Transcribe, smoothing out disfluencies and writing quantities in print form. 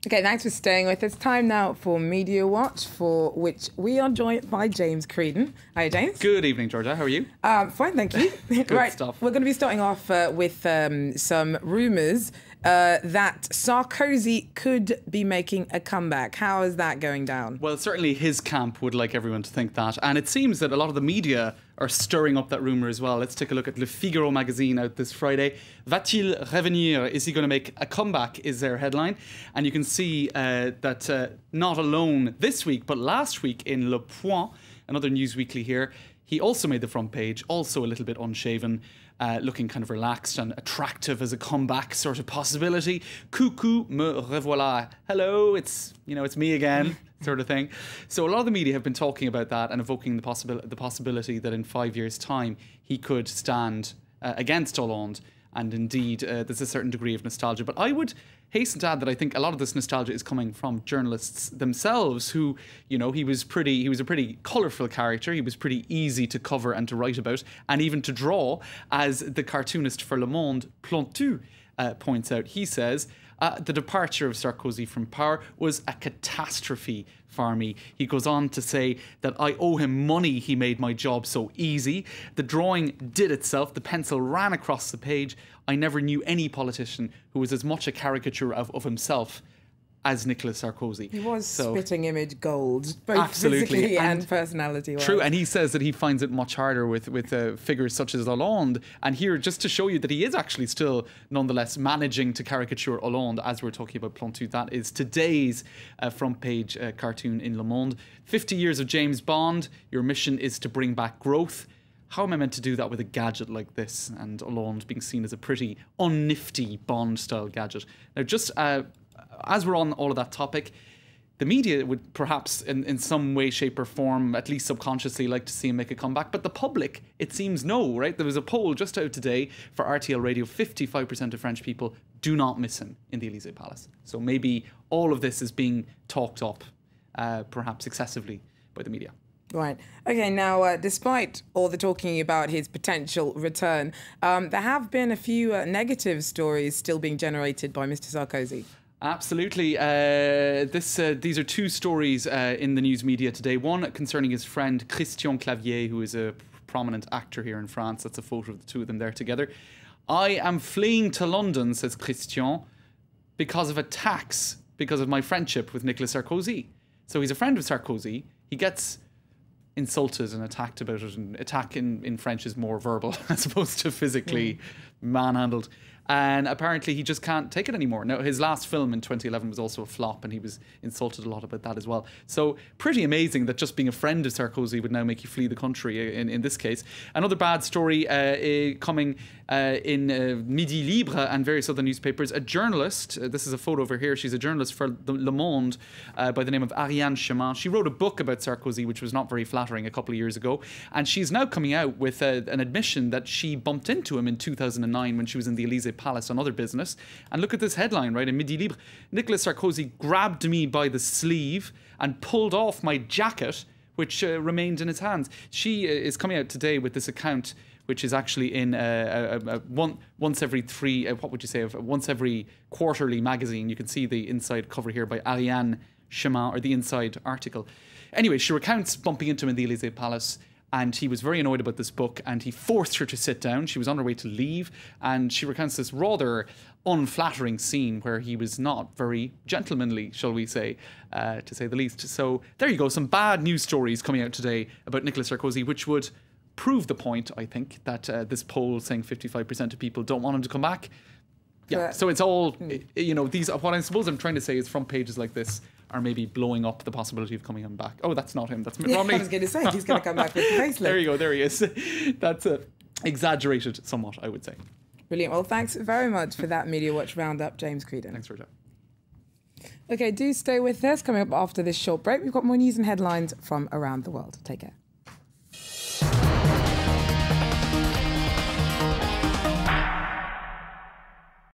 Okay, thanks for staying with us. Time now for Media Watch, for which we are joined by James Creedon. Hi, James. Good evening, Georgia. How are you? Fine, thank you. Good right, stuff. We're going to be starting off with some rumours that Sarkozy could be making a comeback. How is that going down? Well, certainly his camp would like everyone to think that. And it seems that a lot of the media are stirring up that rumour as well. Let's take a look at Le Figaro magazine out this Friday. Va-t-il revenir? Is he going to make a comeback? Is their headline. And you can see that not alone this week, but last week in Le Point, another news weekly here, he also made the front page, also a little bit unshaven, looking kind of relaxed and attractive as a comeback sort of possibility. Coucou, me revoilà. Hello, it's me again, sort of thing. So a lot of the media have been talking about that and evoking the possibility that in 5 years' time he could stand against Hollande. And indeed, there's a certain degree of nostalgia. But I would hasten to add that I think a lot of this nostalgia is coming from journalists themselves who, he was a pretty colourful character. He was pretty easy to cover and to write about and even to draw, as the cartoonist for Le Monde, Plantu, points out. He says, the departure of Sarkozy from power was a catastrophe for me. He goes on to say that I owe him money, he made my job so easy. The drawing did itself, the pencil ran across the page. I never knew any politician who was as much a caricature of himself as Nicolas Sarkozy. He was spitting image gold, both physically and personality-wise. True, and he says that he finds it much harder with figures such as Hollande. And here, just to show you that he is actually still, nonetheless, managing to caricature Hollande, as we're talking about Plantu, that is today's front page cartoon in Le Monde. 50 years of James Bond, your mission is to bring back growth. How am I meant to do that with a gadget like this? And Hollande being seen as a pretty unnifty Bond-style gadget. Now, just as we're on all of that topic, the media would perhaps in some way, shape or form, at least subconsciously, like to see him make a comeback. But the public, it seems no, right? There was a poll just out today for RTL Radio. 55% of French people do not miss him in the Élysée Palace. So maybe all of this is being talked up, perhaps excessively, by the media. Right. Okay, now, despite all the talking about his potential return, there have been a few negative stories still being generated by Mr. Sarkozy. Absolutely. These are two stories in the news media today. One concerning his friend Christian Clavier, who is a prominent actor here in France. That's a photo of the two of them there together. I am fleeing to London, says Christian, because of attacks, because of my friendship with Nicolas Sarkozy. So he's a friend of Sarkozy. He gets insulted and attacked about it. And attack in French is more verbal as opposed to physically manhandled. And apparently he just can't take it anymore. Now, his last film in 2011 was also a flop, and he was insulted a lot about that as well. So pretty amazing that just being a friend of Sarkozy would now make you flee the country in this case. Another bad story coming in Midi Libre and various other newspapers. A journalist, this is a photo over here, she's a journalist for Le Monde by the name of Ariane Chemin. She wrote a book about Sarkozy, which was not very flattering, a couple of years ago. And she's now coming out with an admission that she bumped into him in 2009 when she was in the Élysée Palace on other business. And look at this headline, right, in Midi Libre. Nicolas Sarkozy grabbed me by the sleeve and pulled off my jacket, which remained in his hands. She is coming out today with this account, which is actually in once every quarterly magazine. You can see the inside cover here by Ariane Chemin, or the inside article. Anyway, she recounts bumping into him in the Élysée Palace, and he was very annoyed about this book, and he forced her to sit down. She was on her way to leave, and she recounts this rather unflattering scene where he was not very gentlemanly, shall we say, to say the least. So there you go, some bad news stories coming out today about Nicolas Sarkozy, which would prove the point, I think, that this poll saying 55% of people don't want him to come back. Yeah, so it's all, these, what I suppose I'm trying to say is front pages like this are maybe blowing up the possibility of coming him back. Oh, that's not him. That's Mitt Romney. I was going to say, he's going to come back with the facelift. There you go. There he is. That's exaggerated somewhat, I would say. Brilliant. Well, thanks very much for that Media Watch Roundup, James Creedon. Thanks, Georgia. Okay, do stay with us. Coming up after this short break, we've got more news and headlines from around the world. Take care.